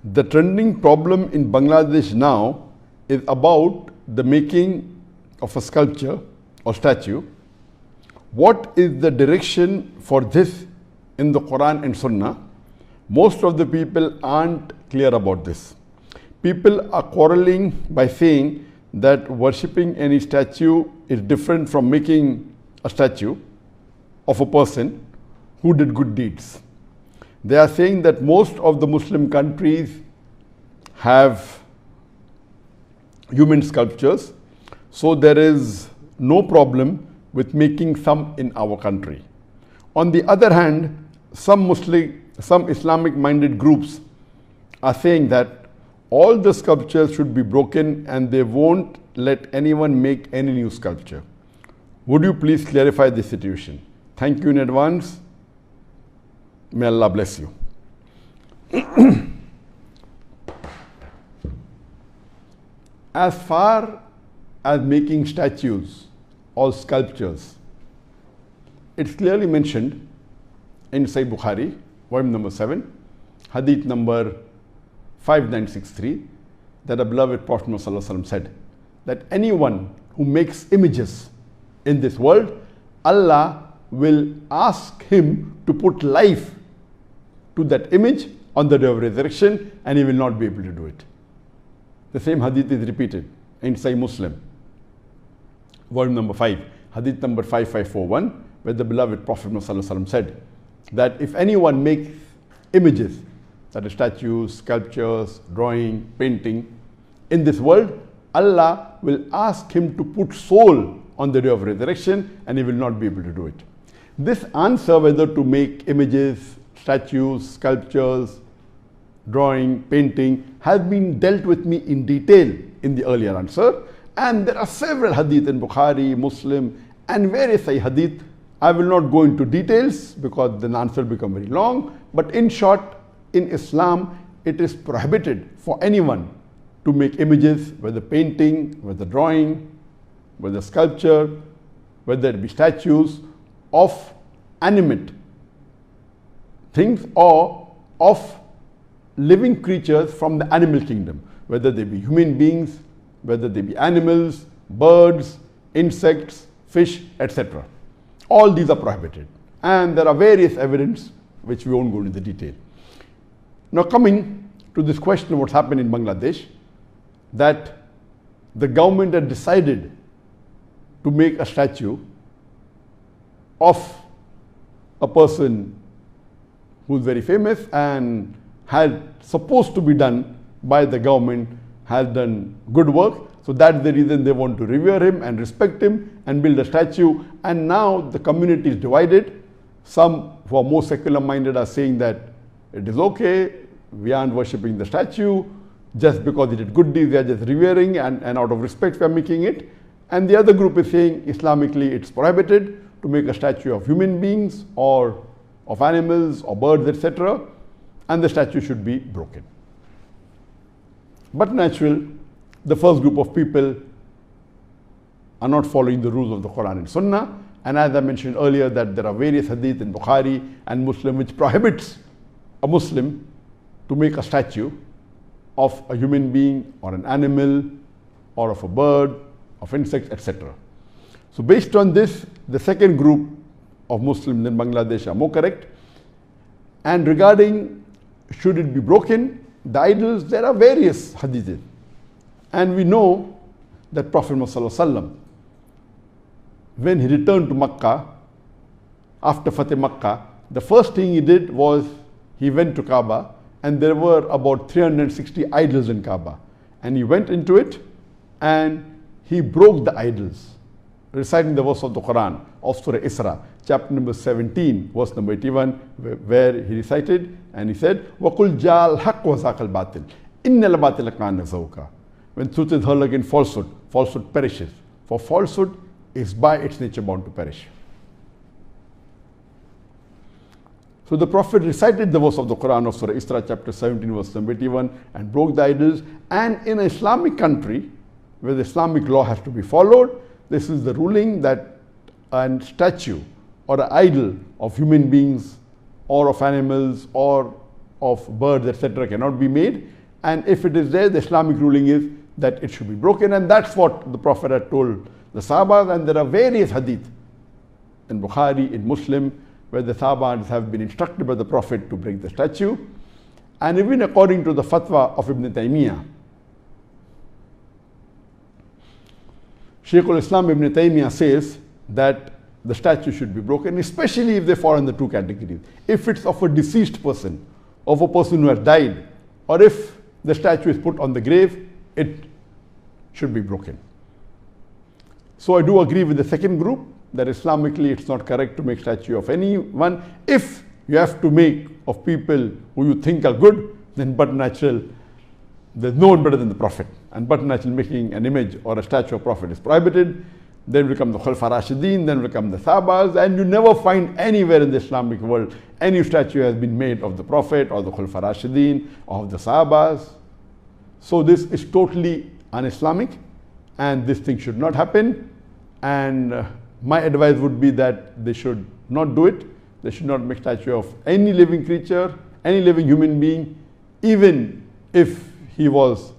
The trending problem in Bangladesh now is about the making of a sculpture or statue. What is the direction for this in the Quran and Sunnah? Most of the people aren't clear about this. People are quarreling by saying that worshipping any statue is different from making a statue of a person who did good deeds. They are saying that most of the Muslim countries have human sculptures, so there is no problem with making some in our country. On the other hand, some Islamic-minded groups are saying that all the sculptures should be broken and they won't let anyone make any new sculpture. Would you please clarify this situation? Thank you in advance. May Allah bless you. As far as making statues or sculptures, it's clearly mentioned in Sahih Bukhari, volume number 7, hadith number 5963, that the beloved Prophet ﷺ said that anyone who makes images in this world, Allah will ask him to put life to that image on the day of resurrection, and he will not be able to do it. The same hadith is repeated in Sahih Muslim, volume number 5, hadith number 5541, where the beloved Prophet ﷺ said that if anyone makes images, that is statues, sculptures, drawing, painting, in this world, Allah will ask him to put soul on the day of resurrection, and he will not be able to do it. This answer, whether to make images, statues, sculptures, drawing, painting, has been dealt with me in detail in the earlier answer, and there are several hadith in Bukhari, Muslim, and various hadith. I will not go into details because the answer will become very long, but in short, in Islam, it is prohibited for anyone to make images, whether painting, whether drawing, whether sculpture, whether it be statues of animate things or of living creatures from the animal kingdom, whether they be human beings, whether they be animals, birds, insects, fish, etc. All these are prohibited, and there are various evidence which we won't go into the detail. Now, coming to this question of what's happened in Bangladesh, that the government had decided to make a statue of a person who's very famous and had supposed to be done by the government, has done good work. So that's the reason they want to revere him and respect him and build a statue. And now the community is divided. Some who are more secular minded are saying that it is okay, we aren't worshipping the statue, just because he did good deeds, they are just revering, and out of respect we are making it. And the other group is saying Islamically it's prohibited to make a statue of human beings or of animals or birds, etc. and the statue should be broken. But natural, the first group of people are not following the rules of the Quran and Sunnah, and as I mentioned earlier that there are various hadith in Bukhari and Muslim which prohibits a Muslim to make a statue of a human being or an animal or of a bird, of insects, etc. So based on this, the second group of Muslims in Bangladesh are more correct. And regarding should it be broken, the idols, there are various hadiths. And we know that Prophet ﷺ, when he returned to Makkah, after Fateh Makkah, the first thing he did was he went to Kaaba, and there were about 360 idols in Kaaba. And he went into it and he broke the idols, reciting the verse of the Quran of Surah Isra, chapter number 17, verse number 81, where he recited and he said, وَقُلْ جَاءَ الْحَقُّ وَزَاقَ الْبَاطِلِ إِنَّ الْبَاطِلَ كَانَ زَهُوقًا. When truth is heard against falsehood, falsehood perishes. For falsehood is by its nature bound to perish. So the Prophet recited the verse of the Quran of Surah Isra, chapter 17, verse number 81, and broke the idols. And in an Islamic country, where the Islamic law has to be followed, this is the ruling that a statue or an idol of human beings or of animals or of birds, etc. cannot be made. And if it is there, the Islamic ruling is that it should be broken. And that's what the Prophet had told the Sahabas. And there are various hadith in Bukhari, in Muslim, where the Sahabas have been instructed by the Prophet to break the statue. And even according to the fatwa of Ibn Taymiyyah, Shaykh al-Islam Ibn Taymiyyah says that the statue should be broken, especially if they fall in the two categories. If it's of a deceased person, of a person who has died, or if the statue is put on the grave, it should be broken. So I do agree with the second group that Islamically it's not correct to make statue of anyone. If you have to make of people who you think are good, then but natural, there's no one better than the Prophet. And but natural making an image or a statue of Prophet is prohibited. Then will come the Khulafa Rashidin, then will come the Sahabas, and you never find anywhere in the Islamic world any statue has been made of the Prophet or the Khulafa Rashidin or of the Sahabas. So this is totally un-Islamic, and this thing should not happen. And my advice would be that they should not do it. They should not make statue of any living creature, any living human being, even if he was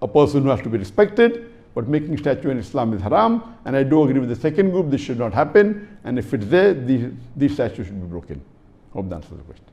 a person who has to be respected. But making statue in Islam is haram, and I do agree with the second group, this should not happen. And if it's there, these statues should be broken. Hope that answers the question.